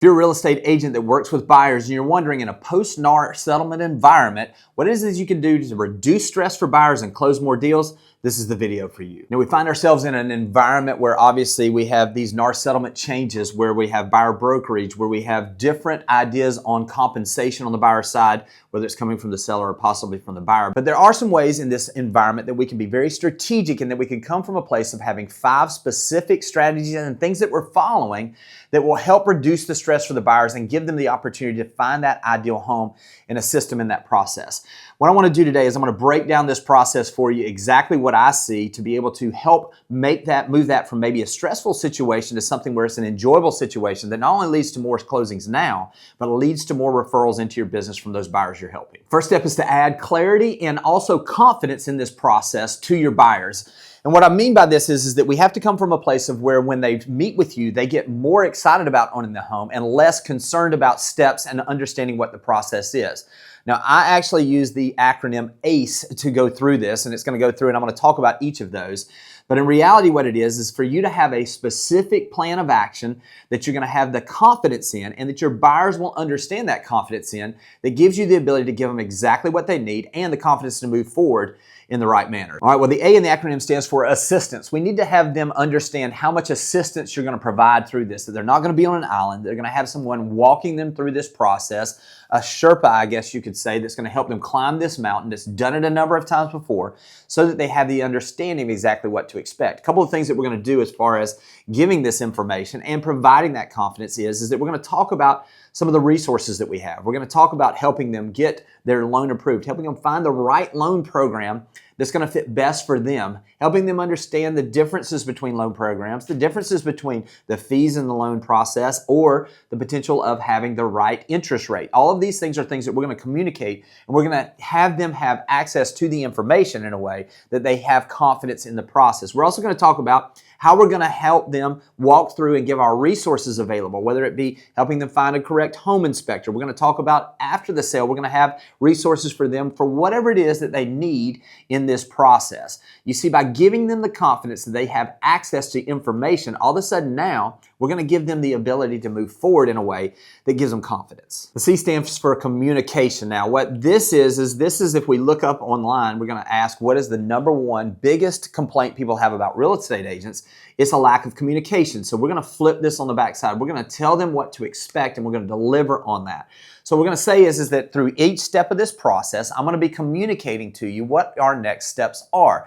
If you're a real estate agent that works with buyers and you're wondering in a post-NAR settlement environment, what it is you can do to reduce stress for buyers and close more deals, this is the video for you. Now, we find ourselves in an environment where obviously we have these NAR settlement changes, where we have buyer brokerage, where we have different ideas on compensation on the buyer side, whether it's coming from the seller or possibly from the buyer. But there are some ways in this environment that we can be very strategic and that we can come from a place of having 5 specific strategies and things that we're following that will help reduce the stress for the buyers and give them the opportunity to find that ideal home and assist them in that process. What I want to do today is I'm going to break down this process for you, exactly what I see, to be able to help move that from maybe a stressful situation to something where it's an enjoyable situation that not only leads to more closings now, but it leads to more referrals into your business from those buyers you're helping. First step is to add clarity and also confidence in this process to your buyers. And what I mean by this is that we have to come from a place of where when they meet with you, they get more excited about owning the home and less concerned about steps and understanding what the process is. Now, I actually use the acronym ACE to go through this, and it's going to go through, and I'm going to talk about each of those. But in reality, what it is for you to have a specific plan of action that you're going to have the confidence in, and that your buyers will understand that confidence in, that gives you the ability to give them exactly what they need and the confidence to move forward in the right manner. All right, well, the A in the acronym stands for assistance. We need to have them understand how much assistance you're going to provide through this, that they're not going to be on an island. They're going to have someone walking them through this process, a Sherpa, I guess you could say, that's going to help them climb this mountain, that's done it a number of times before, so that they have the understanding of exactly what to expect. A couple of things that we're going to do as far as giving this information and providing that confidence is that we're going to talk about some of the resources that we have. We're going to talk about helping them get their loan approved, helping them find the right loan program that's going to fit best for them, helping them understand the differences between loan programs, the differences between the fees in the loan process, or the potential of having the right interest rate. All of these things are things that we're going to communicate, and we're going to have them have access to the information in a way that they have confidence in the process. We're also going to talk about how we're going to help them walk through and give our resources available, whether it be helping them find a correct home inspector. We're going to talk about after the sale, we're going to have resources for them for whatever it is that they need in this process. You see, by giving them the confidence that they have access to information, all of a sudden now we're going to give them the ability to move forward in a way that gives them confidence. The C stands for communication. Now, what this is if we look up online, we're going to ask what is the number one biggest complaint people have about real estate agents. It's a lack of communication. So we're going to flip this on the backside. We're going to tell them what to expect, and we're going to deliver on that. So what we're going to say is that through each step of this process, I'm going to be communicating to you what our next steps are.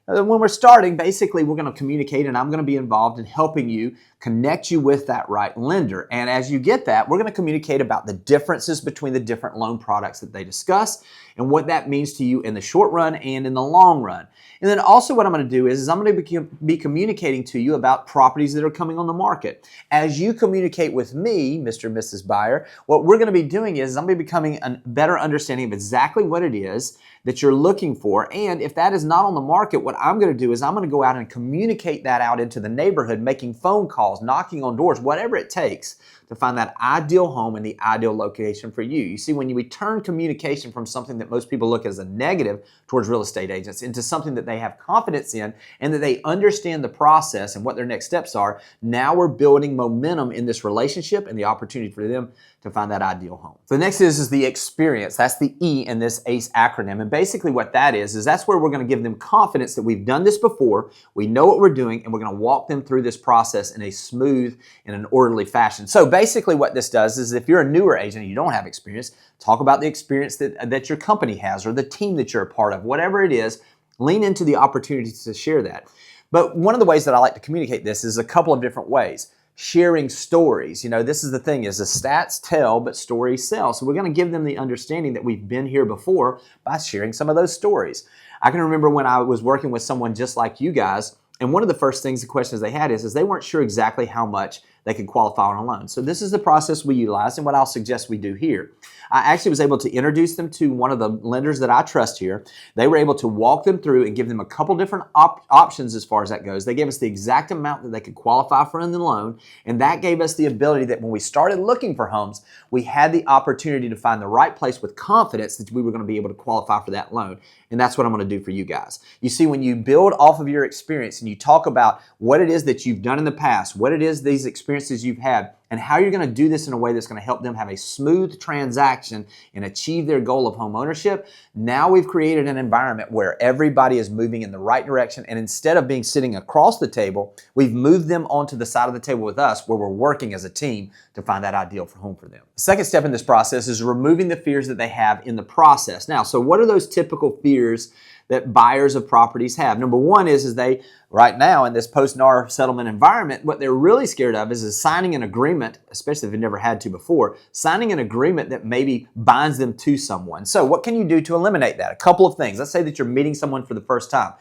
When we're starting, basically, we're going to communicate, and I'm going to be involved in helping you connect you with that right lender. And as you get that, we're going to communicate about the differences between the different loan products that they discuss and what that means to you in the short run and in the long run. And then also what I'm going to do is I'm going to be communicating to you about properties that are coming on the market. As you communicate with me, Mr. and Mrs. Buyer, what we're going to be doing is I'm going to be becoming a better understanding of exactly what it is that you're looking for. And if that is not on the market, what I'm going to do is I'm going to go out and communicate that out into the neighborhood, making phone calls, knocking on doors, whatever it takes to find that ideal home and the ideal location for you. You see, when we turn communication from something that most people look as a negative towards real estate agents into something that they have confidence in and that they understand the process and what their next steps are, now we're building momentum in this relationship and the opportunity for them to find that ideal home. So the next is the experience. That's the E in this ACE acronym. And basically what that is that's where we're going to give them confidence that we've done this before, we know what we're doing, and we're going to walk them through this process in a smooth and an orderly fashion. So basically what this does is if you're a newer agent and you don't have experience, talk about the experience that your company has or the team that you're a part of, whatever it is, lean into the opportunity to share that. But one of the ways that I like to communicate this is a couple of different ways. Sharing stories. You know, this is the thing is the stats tell, but stories sell. So we're going to give them the understanding that we've been here before by sharing some of those stories. I can remember when I was working with someone just like you guys, and one of the first things, the questions they had is they weren't sure exactly how much they could qualify on a loan. So this is the process we utilize and what I'll suggest we do here. I actually was able to introduce them to one of the lenders that I trust here. They were able to walk them through and give them a couple different options as far as that goes. They gave us the exact amount that they could qualify for in the loan, and that gave us the ability that when we started looking for homes, we had the opportunity to find the right place with confidence that we were going to be able to qualify for that loan. And that's what I'm going to do for you guys. You see, when you build off of your experience and you talk about what it is that you've done in the past, what it is these experiences experiences you've had, and how you're going to do this in a way that's going to help them have a smooth transaction and achieve their goal of home ownership. Now we've created an environment where everybody is moving in the right direction, and instead of being sitting across the table, we've moved them onto the side of the table with us where we're working as a team to find that ideal home for them. The second step in this process is removing the fears that they have in the process. Now, so what are those typical fears that buyers of properties have? Number one is they, right now in this post-NAR settlement environment, what they're really scared of is signing an agreement, especially if they've never had to before, signing an agreement that maybe binds them to someone. So what can you do to eliminate that? A couple of things. Let's say that you're meeting someone for the first time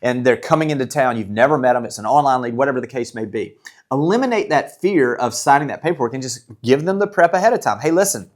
and they're coming into town, you've never met them, it's an online lead, whatever the case may be. Eliminate that fear of signing that paperwork and just give them the prep ahead of time. Hey, listen,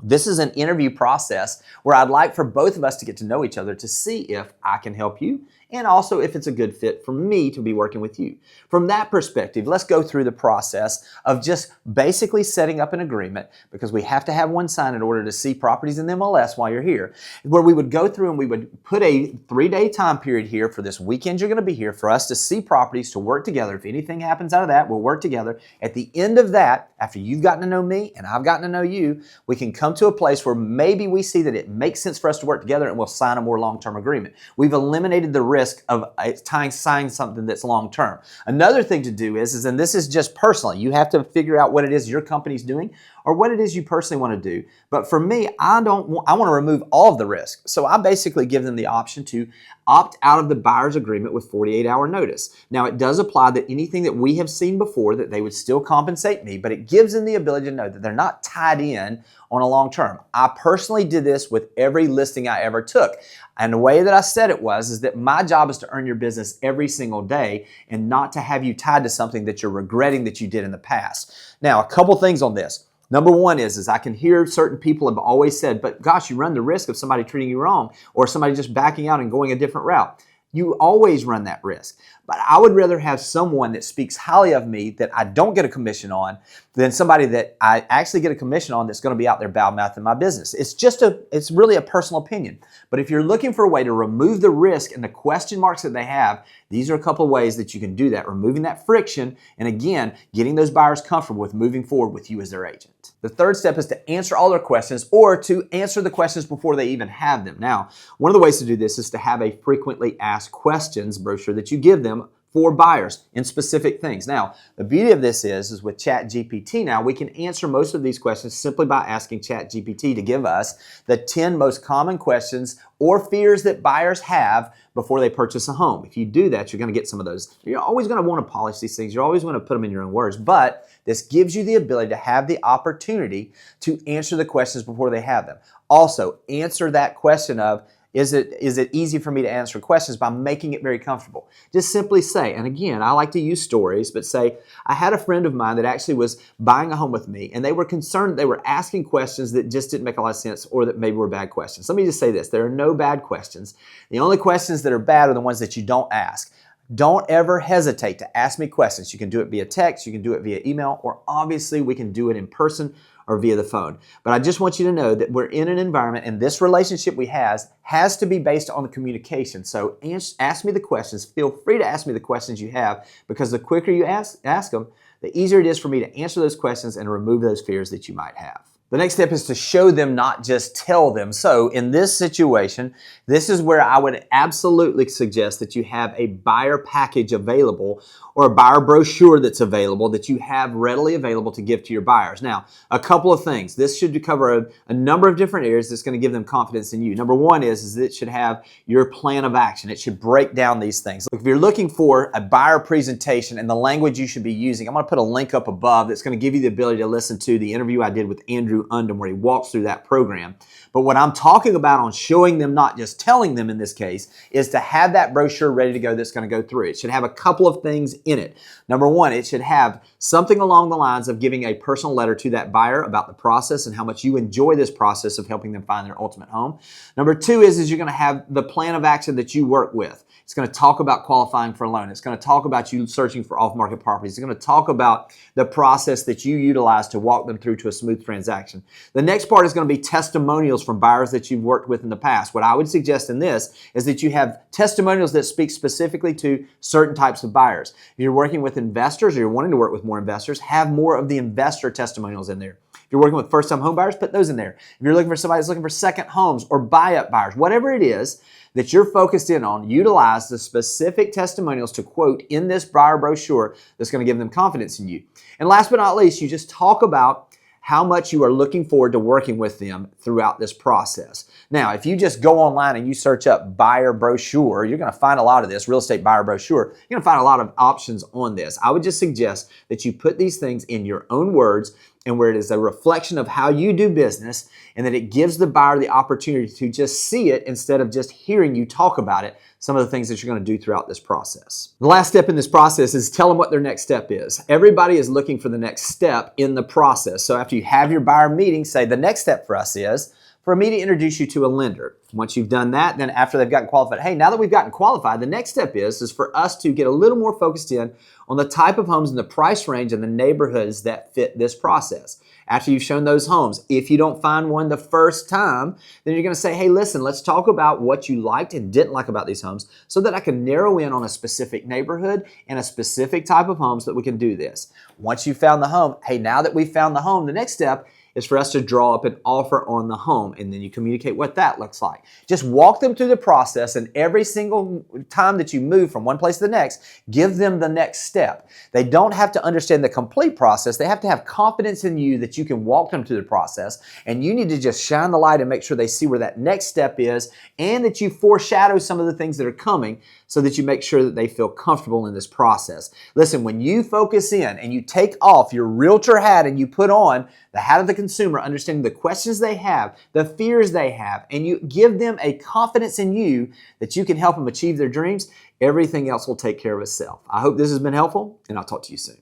this is an interview process where I'd like for both of us to get to know each other to see if I can help you and also if it's a good fit for me to be working with you. From that perspective, let's go through the process of just basically setting up an agreement, because we have to have one signed in order to see properties in the MLS while you're here, where we would go through and we would put a 3-day time period here for this weekend you're going to be here for us to see properties, to work together. If anything happens out of that, we'll work together. At the end of that, after you've gotten to know me and I've gotten to know you, we can come to a place where maybe we see that it makes sense for us to work together and we'll sign a more long-term agreement. We've eliminated the risk of signing something that's long-term. Another thing to do is, and this is just personally, you have to figure out what it is your company's doing or what it is you personally want to do. But for me, I want to remove all of the risk. So I basically give them the option to opt out of the buyer's agreement with 48-hour notice. Now, it does apply that anything that we have seen before, that they would still compensate me, but it gives them the ability to know that they're not tied in on a long term. I personally did this with every listing I ever took. And the way that I said it is that my job is to earn your business every single day and not to have you tied to something that you're regretting that you did in the past. Now, a couple things on this. Number one is I can hear certain people have always said, but gosh, you run the risk of somebody treating you wrong or somebody just backing out and going a different route. You always run that risk. But I would rather have someone that speaks highly of me that I don't get a commission on than somebody that I actually get a commission on that's going to be out there bad-mouthing my business. It's really a personal opinion. But if you're looking for a way to remove the risk and the question marks that they have, these are a couple of ways that you can do that, removing that friction and again, getting those buyers comfortable with moving forward with you as their agent. The third step is to answer all their questions or to answer the questions before they even have them. Now, one of the ways to do this is to have a frequently asked questions brochure that you give them for buyers in specific things. Now, the beauty of this is with ChatGPT now, we can answer most of these questions simply by asking ChatGPT to give us the 10 most common questions or fears that buyers have before they purchase a home. If you do that, you're going to get some of those. You're always going to want to polish these things. You're always going to put them in your own words, but this gives you the ability to have the opportunity to answer the questions before they have them. Also, answer that question of, is it easy for me to answer questions by making it very comfortable? Just simply say, and again, I like to use stories, but say, I had a friend of mine that actually was buying a home with me, and they were concerned, they were asking questions that just didn't make a lot of sense or that maybe were bad questions. Let me just say this, there are no bad questions. The only questions that are bad are the ones that you don't ask. Don't ever hesitate to ask me questions. You can do it via text, you can do it via email, or obviously we can do it in person or via the phone. But I just want you to know that we're in an environment and this relationship we has to be based on the communication. So ask me the questions. Feel free to ask me the questions you have, because the quicker you ask them, the easier it is for me to answer those questions and remove those fears that you might have. The next step is to show them, not just tell them. So in this situation, this is where I would absolutely suggest that you have a buyer package available or a buyer brochure that's available that you have readily available to give to your buyers. Now, a couple of things. This should cover a number of different areas that's going to give them confidence in you. Number one is it should have your plan of action. It should break down these things. If you're looking for a buyer presentation and the language you should be using, I'm going to put a link up above that's going to give you the ability to listen to the interview I did with Andrew Undum where he walks through that program. But what I'm talking about on showing them, not just telling them in this case, is to have that brochure ready to go that's going to go through. It should have a couple of things in it. Number one, it should have something along the lines of giving a personal letter to that buyer about the process and how much you enjoy this process of helping them find their ultimate home. Number two is you're going to have the plan of action that you work with. It's going to talk about qualifying for a loan. It's going to talk about you searching for off-market properties. It's going to talk about the process that you utilize to walk them through to a smooth transaction. transaction. The next part is going to be testimonials from buyers that you've worked with in the past. What I would suggest in this is that you have testimonials that speak specifically to certain types of buyers. If you're working with investors or you're wanting to work with more investors, have more of the investor testimonials in there. If you're working with first-time home buyers, put those in there. If you're looking for somebody that's looking for second homes or buy-up buyers, whatever it is that you're focused in on, utilize the specific testimonials to quote in this buyer brochure that's going to give them confidence in you. And last but not least, you just talk about how much you are looking forward to working with them throughout this process. Now, if you just go online and you search up buyer brochure, you're going to find a lot of this, real estate buyer brochure. You're going to find a lot of options on this. I would just suggest that you put these things in your own words and where it is a reflection of how you do business, and that it gives the buyer the opportunity to just see it instead of just hearing you talk about it, some of the things that you're going to do throughout this process. The last step in this process is tell them what their next step is. Everybody is looking for the next step in the process. So after you have your buyer meeting, say the next step for us is for me to introduce you to a lender. Once you've done that, then after they've gotten qualified, hey, now that we've gotten qualified, the next step is for us to get a little more focused in on the type of homes and the price range and the neighborhoods that fit this process. After you've shown those homes, if you don't find one the first time, then you're going to say, hey, listen, let's talk about what you liked and didn't like about these homes so that I can narrow in on a specific neighborhood and a specific type of homes that we can do this. Once you've found the home, hey, now that we've found the home, the next step is for us to draw up an offer on the home, and then you communicate what that looks like. Just walk them through the process, and every single time that you move from one place to the next, give them the next step. They don't have to understand the complete process. They have to have confidence in you that you can walk them through the process, and you need to just shine the light and make sure they see where that next step is, and that you foreshadow some of the things that are coming so that you make sure that they feel comfortable in this process. Listen, when you focus in and you take off your realtor hat and you put on the hat of the consumer, understanding the questions they have, the fears they have, and you give them a confidence in you that you can help them achieve their dreams, everything else will take care of itself. I hope this has been helpful, and I'll talk to you soon.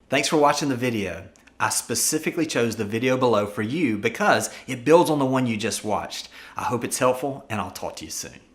Thanks for watching the video. I specifically chose the video below for you because it builds on the one you just watched. I hope it's helpful, and I'll talk to you soon.